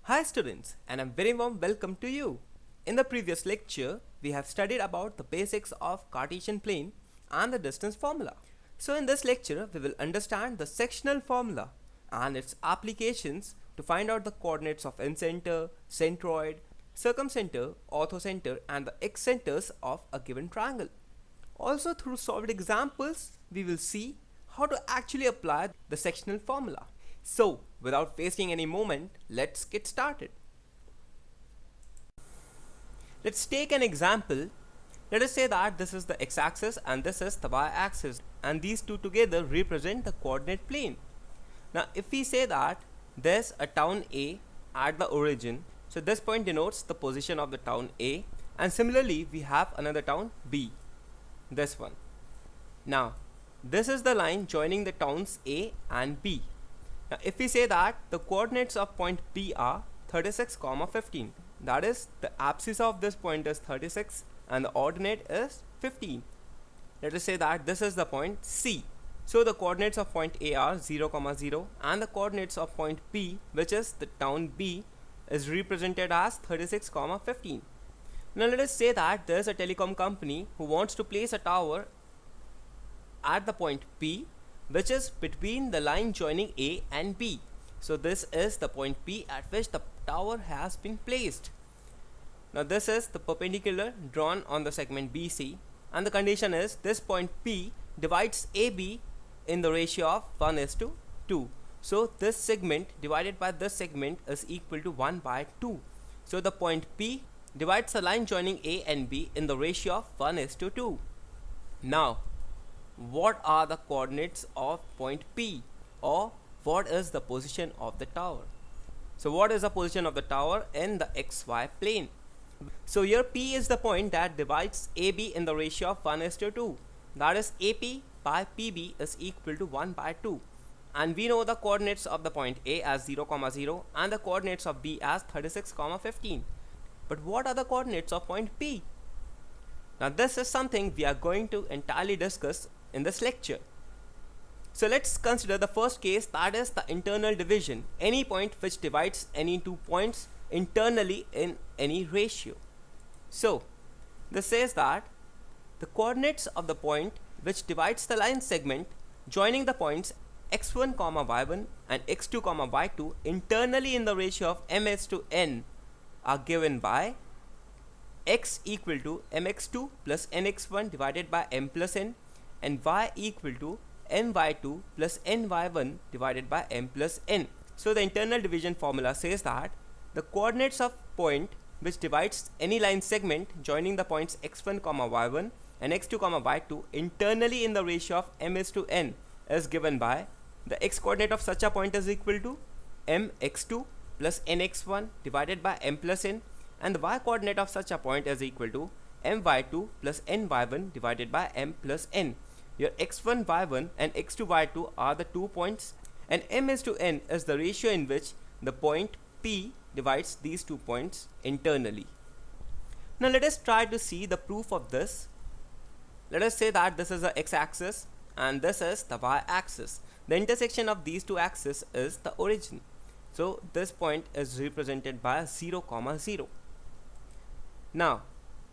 Hi students, and a very warm welcome to you. In the previous lecture, we have studied about the basics of Cartesian plane and the distance formula. So in this lecture, we will understand the sectional formula and its applications to find out the coordinates of incenter, centroid, circumcenter, orthocenter and the excenters of a given triangle. Also through solved examples, we will see how to actually apply the sectional formula. So, without wasting any moment, let's get started. Let's take an example. Let us say that this is the x-axis and this is the y-axis, and these two together represent the coordinate plane. Now, if we say that there's a town A at the origin, so this point denotes the position of the town A, and similarly we have another town B, this one. Now, this is the line joining the towns A and B. Now, if we say that the coordinates of point P are 36, 15, that is the abscissa of this point is 36 and the ordinate is 15. Let us say that this is the point C. So the coordinates of point A are 0, 0 and the coordinates of point P, which is the town B, is represented as 36, 15. Now let us say that there is a telecom company who wants to place a tower at the point P, which is between the line joining A and B. So this is the point P at which the tower has been placed. Now this is the perpendicular drawn on the segment BC, and the condition is this point P divides AB in the ratio of 1:2. So this segment divided by this segment is equal to 1/2. So the point P divides the line joining A and B in the ratio of 1:2. Now, what are the coordinates of point P, or what is the position of the tower? So what is the position of the tower in the xy plane? So here P is the point that divides AB in the ratio of 1:2. That is AP by PB is equal to 1/2. And we know the coordinates of the point A as 0, 0 and the coordinates of B as 36, 15. But what are the coordinates of point P? Now this is something we are going to entirely discuss in this lecture. So let's consider the first case, that is the internal division, any point which divides any two points internally in any ratio. So this says that the coordinates of the point which divides the line segment joining the points x1, y1 and x2, y2 internally in the ratio of m:n are given by x equal to mx2 plus nx1 divided by m plus n, and y equal to ny2 plus ny1 divided by m plus n. So the internal division formula says that the coordinates of point which divides any line segment joining the points x1, y1 and x2, y2 internally in the ratio of m:n is given by the x coordinate of such a point is equal to mx2 plus nx1 divided by m plus n, and the y coordinate of such a point is equal to my2 plus ny1 divided by m plus n. Your x1, y1 and x2, y2 are the 2 points, and m:n is the ratio in which the point P divides these 2 points internally. Now let us try to see the proof of this. Let us say that this is the x-axis and this is the y-axis. The intersection of these two axes is the origin. So this point is represented by 0, 0. Now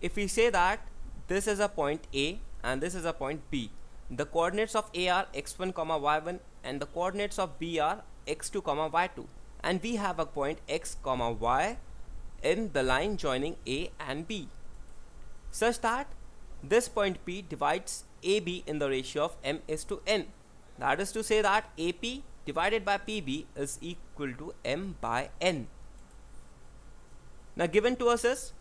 if we say that this is a point A and this is a point B, the coordinates of A are x1, y1 and the coordinates of B are x2, y2, and we have a point x, y in the line joining A and B, such that this point P divides AB in the ratio of m:n. That is to say that AP divided by PB is equal to m/n. Now given to us is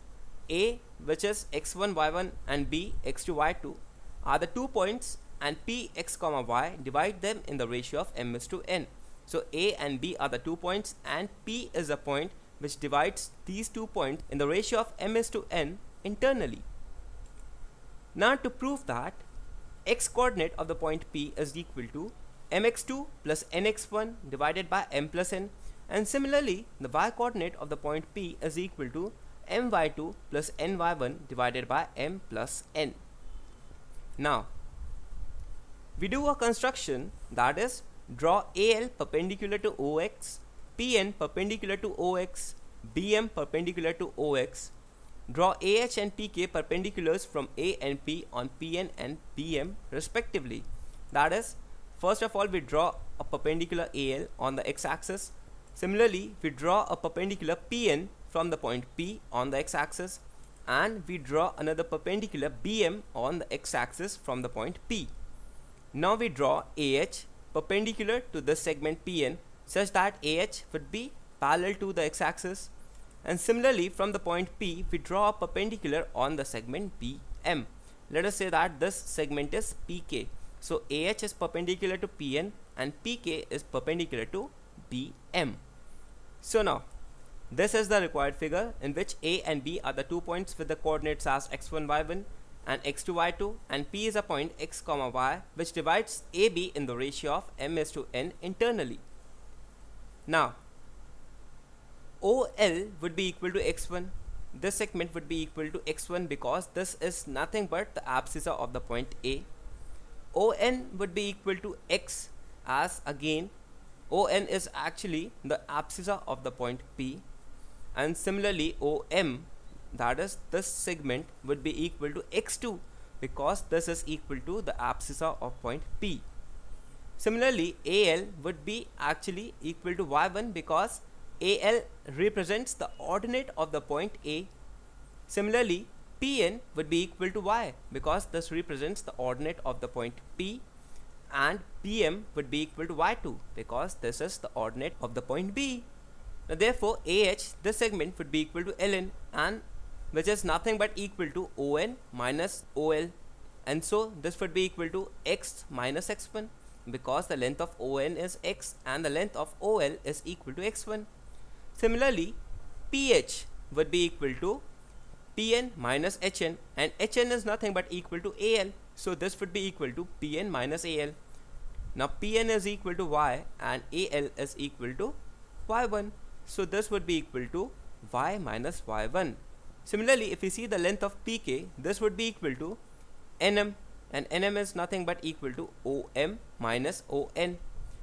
A, which is x1, y1 and B, x2, y2 are the 2 points, and P, x, y divide them in the ratio of m:n. So A and B are the 2 points, and P is a point which divides these 2 points in the ratio of m:n internally. Now to prove that x coordinate of the point P is equal to mx2 plus nx1 divided by m plus n, and similarly the y coordinate of the point P is equal to my2 plus ny1 divided by m plus n. Now we do a construction, that is draw AL perpendicular to OX, PN perpendicular to OX, BM perpendicular to OX. Draw AH and PK perpendiculars from A and P on PN and BM respectively. That is, first of all we draw a perpendicular AL on the x-axis. Similarly, we draw a perpendicular PN from the point P on the x-axis, and we draw another perpendicular BM on the x-axis from the point P. Now we draw AH perpendicular to this segment PN such that AH would be parallel to the x-axis, and similarly from the point P we draw a perpendicular on the segment BM. Let us say that this segment is PK. So AH is perpendicular to PN and PK is perpendicular to BM. So now this is the required figure in which A and B are the 2 points with the coordinates as x1, y1 and x2, y2, and P is a point x, y which divides AB in the ratio of m:n internally. Now OL would be equal to x1. This segment would be equal to x1 because this is nothing but the abscissa of the point A. ON would be equal to x, as again ON is actually the abscissa of the point P, and similarly OM, that is this segment, would be equal to x2 because this is equal to the abscissa of point P. Similarly AL would be actually equal to y1 because AL represents the ordinate of the point A. Similarly PN would be equal to y because this represents the ordinate of the point P, and BM would be equal to y2 because this is the ordinate of the point B. Now therefore AH, this segment, would be equal to ln, and which is nothing but equal to ON minus OL, and so this would be equal to x minus x1 because the length of ON is x and the length of OL is equal to x1. Similarly PH would be equal to Pn minus Hn, and Hn is nothing but equal to Al, so this would be equal to Pn minus Al. Now Pn is equal to y and Al is equal to y1, so this would be equal to y minus y1. Similarly, if we see the length of Pk, this would be equal to Nm, and Nm is nothing but equal to Om minus On.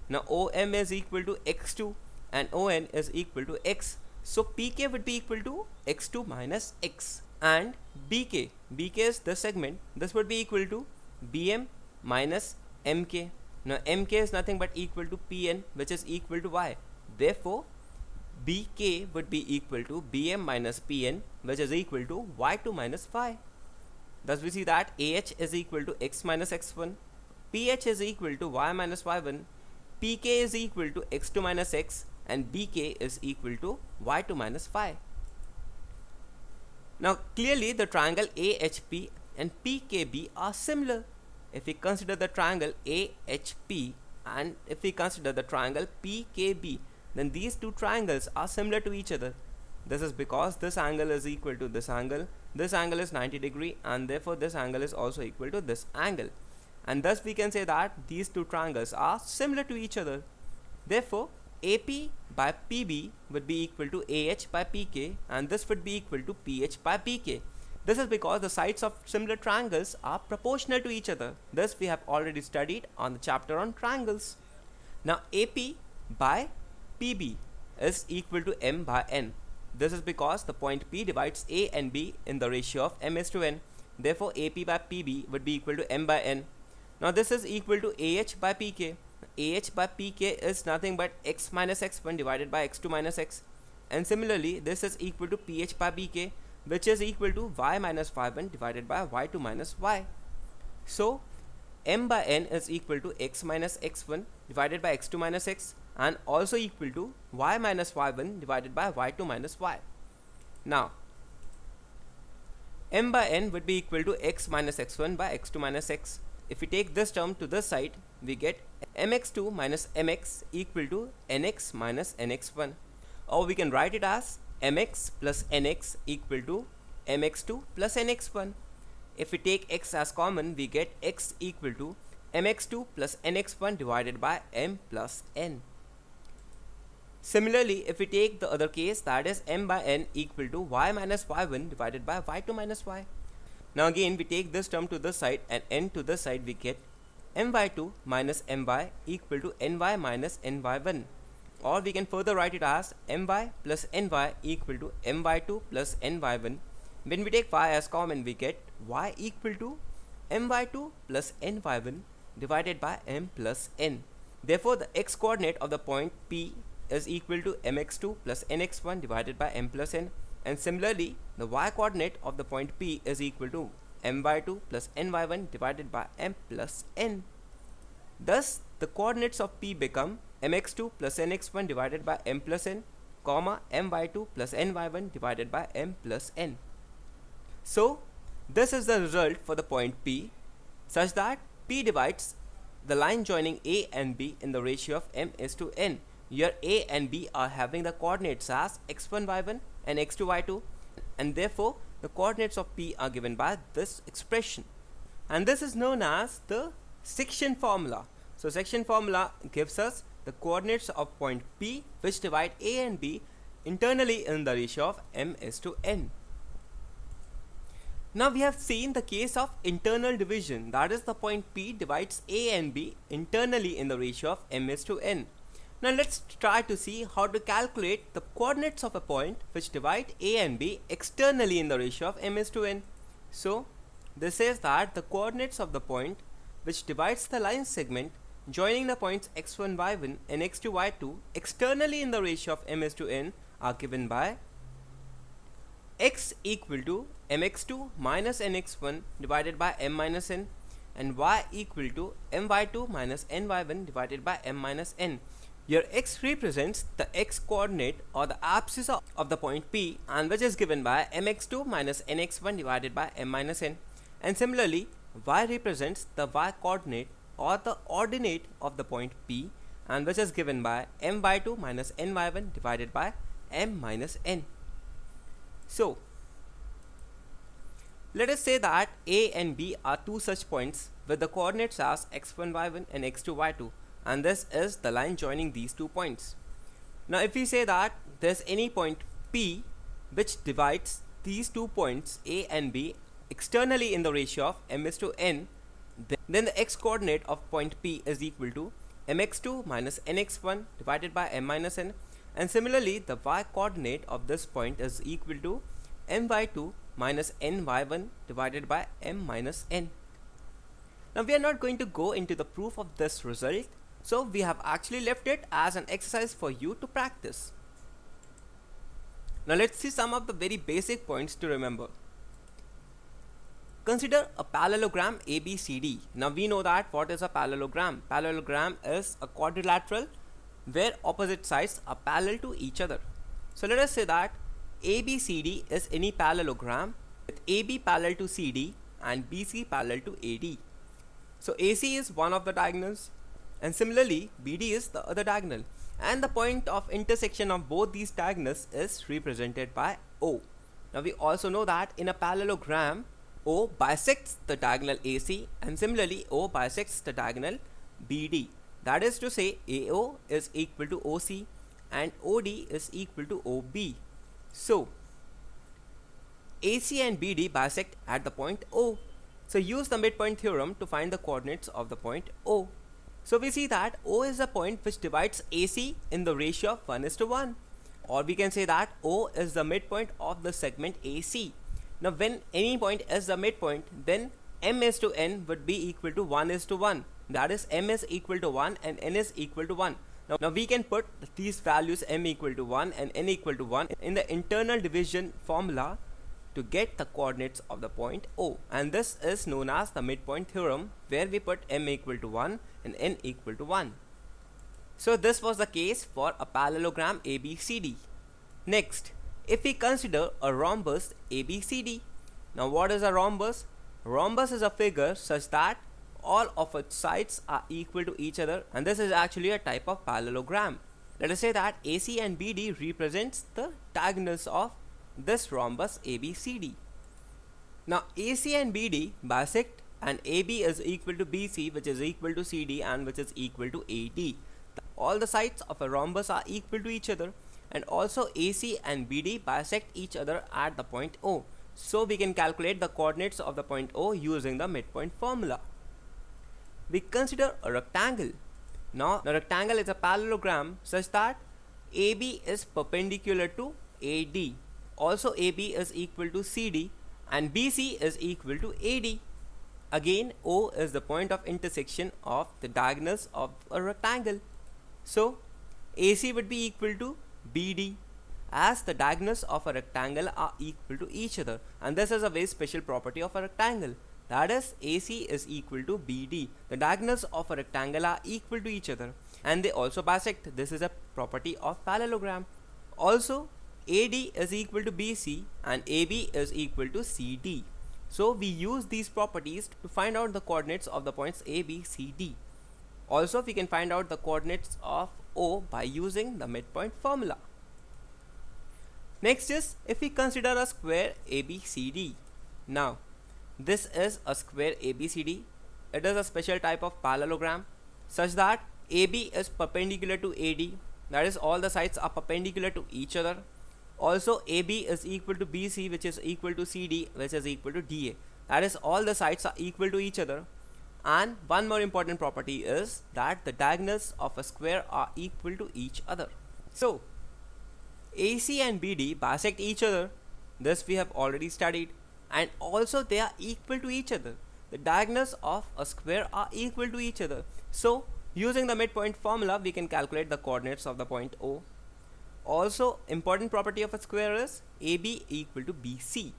Now Om is equal to x2 and On is equal to x, so Pk would be equal to x2 minus x, and Bk is the segment, this would be equal to Bm minus Mk. Now Mk is nothing but equal to Pn, which is equal to y, therefore Bk would be equal to Bm minus Pn, which is equal to y2 minus y. Thus we see that AH is equal to x minus x1, PH is equal to y minus y1, Pk is equal to x2 minus x, and Bk is equal to y2 minus y. Now clearly the triangle AHP and PKB are similar. If we consider the triangle AHP and if we consider the triangle PKB, then these two triangles are similar to each other. This is because this angle is equal to this angle is 90 degree, and therefore this angle is also equal to this angle, and thus we can say that these two triangles are similar to each other. Therefore AP by PB would be equal to AH by PK, and this would be equal to PH by PK. This is because the sides of similar triangles are proportional to each other. This we have already studied on the chapter on triangles. Now AP by PB is equal to M by N. This is because the point P divides A and B in the ratio of m:n. Therefore AP by PB would be equal to M by N. Now this is equal to AH by PK. AH by PK is nothing but x minus x1 divided by x2 minus x, and similarly this is equal to PH by PK, which is equal to y minus y1 divided by y2 minus y. So M by N is equal to x minus x1 divided by x2 minus x, and also equal to y minus y1 divided by y2 minus y. Now M by N would be equal to x minus x1 by x2 minus x. If we take this term to this side, we get mx2 minus mx equal to nx minus nx1, or we can write it as mx plus nx equal to mx2 plus nx1. If we take x as common, we get x equal to mx2 plus nx1 divided by m plus n. Similarly, if we take the other case, that is m by n equal to y minus y1 divided by y2 minus y. Now again we take this term to this side and n to this side, we get my2 minus my equal to ny minus ny1. or we can further write it as my plus ny equal to my2 plus ny1. When we take y as common, we get y equal to my2 plus ny1 divided by m plus n. Therefore, the x coordinate of the point P is equal to mx2 plus nx1 divided by m plus n, and similarly the y coordinate of the point P is equal to my2 plus ny1 divided by m plus n. Thus, the coordinates of P become mx2 plus nx1 divided by m plus n, comma my2 plus ny1 divided by m plus n. So, this is the result for the point P, such that P divides the line joining A and B in the ratio of m is to n. Here A and B are having the coordinates as x1 y1 and x2 y2, and therefore the coordinates of P are given by this expression, and this is known as the section formula. So section formula gives us the coordinates of point P which divide A and B internally in the ratio of m is to n. Now we have seen the case of internal division, that is the point P divides A and B internally in the ratio of m is to n. Now let's try to see how to calculate the coordinates of a point which divide A and B externally in the ratio of m is to n. So this says that the coordinates of the point which divides the line segment joining the points x1 y1 and x2 y2 externally in the ratio of m is to n are given by x equal to mx2 minus nx1 divided by m minus n, and y equal to my2 minus ny1 divided by m minus n. Here x represents the x coordinate or the abscissa of the point P, and which is given by mx2 minus nx1 divided by m minus n, and similarly y represents the y coordinate or the ordinate of the point P, and which is given by my2 minus ny1 divided by m minus n. So let us say that A and B are two such points with the coordinates as x1 y1 and x2 y2, and this is the line joining these 2 points. Now if we say that there's any point P which divides these 2 points A and B externally in the ratio of m is to n, then the x coordinate of point P is equal to mx2 minus nx1 divided by m minus n, and similarly the y coordinate of this point is equal to my2 minus ny1 divided by m minus n. Now we are not going to go into the proof of this result, so we have actually left it as an exercise for you to practice. Now let's see some of the very basic points to remember. Consider a parallelogram ABCD. Now we know that what is a parallelogram. Parallelogram is a quadrilateral where opposite sides are parallel to each other. So let us say that ABCD is any parallelogram with AB parallel to CD and BC parallel to AD. So AC is one of the diagonals, and similarly BD is the other diagonal, and the point of intersection of both these diagonals is represented by O. Now we also know that in a parallelogram O bisects the diagonal AC, and similarly O bisects the diagonal BD. That is to say AO is equal to OC and OD is equal to OB. So AC and BD bisect at the point O. So use the midpoint theorem to find the coordinates of the point O. So we see that O is a point which divides AC in the ratio of 1:1, or we can say that O is the midpoint of the segment AC. Now when any point is the midpoint, then m is to n would be equal to 1:1. That is, m is equal to 1 and n is equal to 1. Now we can put these values m equal to 1 and n equal to 1 in the internal division formula to get the coordinates of the point O, and this is known as the midpoint theorem, where we put m equal to 1 and n equal to 1. So this was the case for a parallelogram ABCD. Next, if we consider a rhombus ABCD. Now what is a rhombus? Rhombus is a figure such that all of its sides are equal to each other, and this is actually a type of parallelogram. Let us say that AC and BD represents the diagonals of this rhombus ABCD. Now AC and BD bisect, and AB is equal to BC, which is equal to CD, and which is equal to AD. All the sides of a rhombus are equal to each other, and also AC and BD bisect each other at the point O. So we can calculate the coordinates of the point O using the midpoint formula. We consider a rectangle. Now the rectangle is a parallelogram such that AB is perpendicular to AD. Also AB is equal to CD and BC is equal to AD. Again, O is the point of intersection of the diagonals of a rectangle. So AC would be equal to BD, as the diagonals of a rectangle are equal to each other, and this is a very special property of a rectangle. That is, AC is equal to BD. The diagonals of a rectangle are equal to each other and they also bisect. This is a property of parallelogram. Also, AD is equal to BC and AB is equal to CD. So we use these properties to find out the coordinates of the points A, B, C, D. Also, we can find out the coordinates of O by using the midpoint formula. Next is, if we consider a square ABCD. Now, this is a square ABCD. It is a special type of parallelogram such that AB is perpendicular to AD. That is, all the sides are perpendicular to each other. Also, AB is equal to BC, which is equal to CD, which is equal to DA. That is, all the sides are equal to each other. And one more important property is that the diagonals of a square are equal to each other. So, AC and BD bisect each other. This we have already studied. And also they are equal to each other. The diagonals of a square are equal to each other. So, using the midpoint formula, we can calculate the coordinates of the point O. Also, important property of a square is AB equal to BC.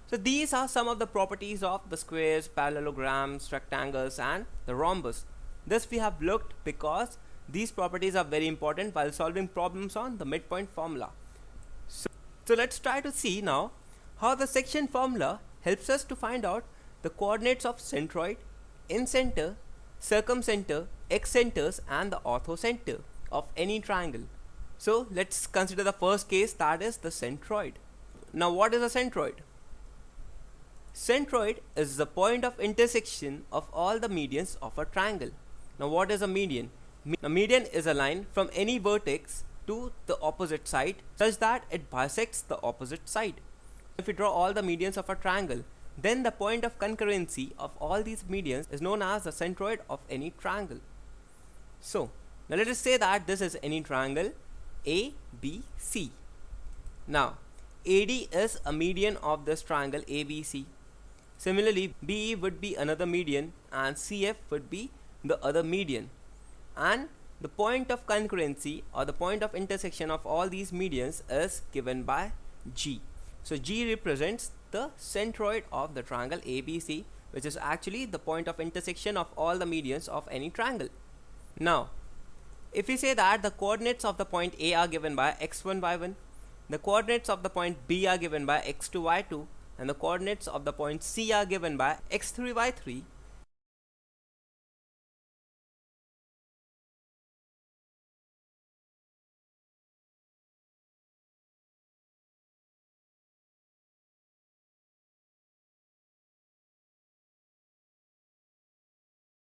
So these are some of the properties of the squares, parallelograms, rectangles and the rhombus. This we have looked because these properties are very important while solving problems on the midpoint formula. So let's try to see now how the section formula helps us to find out the coordinates of centroid, incenter, circumcenter, excenters and the orthocenter of any triangle. So let's consider the first case, that is the centroid. Now what is a centroid? Centroid is the point of intersection of all the medians of a triangle. Now what is a median? A median is a line from any vertex to the opposite side such that it bisects the opposite side. If we draw all the medians of a triangle, then the point of concurrency of all these medians is known as the centroid of any triangle. So now let us say that this is any triangle ABC. Now AD is a median of this triangle ABC. Similarly, BE would be another median and CF would be the other median. And the point of concurrency or the point of intersection of all these medians is given by G. So G represents the centroid of the triangle ABC, which is actually the point of intersection of all the medians of any triangle. Now, if we say that the coordinates of the point A are given by x1, y1, the coordinates of the point B are given by x2, y2, and the coordinates of the point C are given by x3, y3,